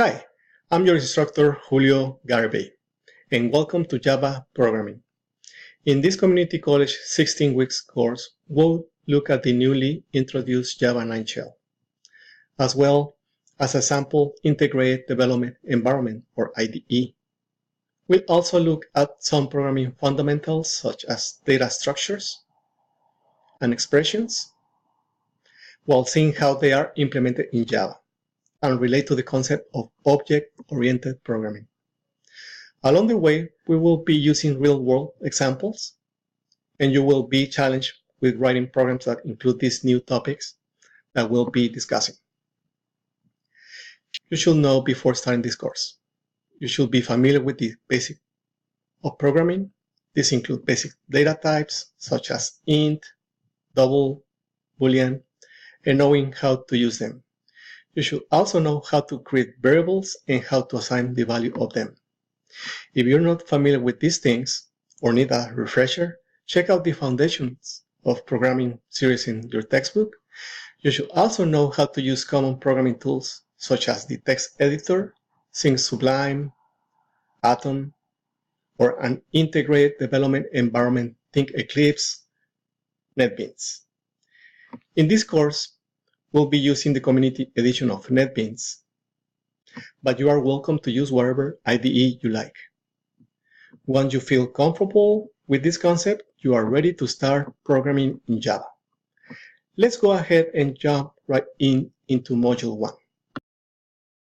Hi, I'm your instructor Julio Garibay, and welcome to Java Programming. In this Community College 16 weeks course, we'll look at the newly introduced Java 9 shell, as well as a sample Integrated Development Environment, or IDE. We'll also look at some programming fundamentals such as data structures and expressions, while seeing how they are implemented in Java and relate to the concept of object-oriented programming. Along the way, we will be using real-world examples, and you will be challenged with writing programs that include these new topics that we'll be discussing. You should know before starting this course. You should be familiar with the basics of programming. These include basic data types such as int, double, boolean, and knowing how to use them. You should also know how to create variables and how to assign the value of them. If you're not familiar with these things or need a refresher, check out the Foundations of Programming series in your textbook. You should also know how to use common programming tools such as the text editor, Think Sublime, Atom, or an integrated development environment, think Eclipse, NetBeans. In this course, we'll be using the community edition of NetBeans, but you are welcome to use whatever IDE you like. Once you feel comfortable with this concept, you are ready to start programming in Java. Let's go ahead and jump right into Module 1.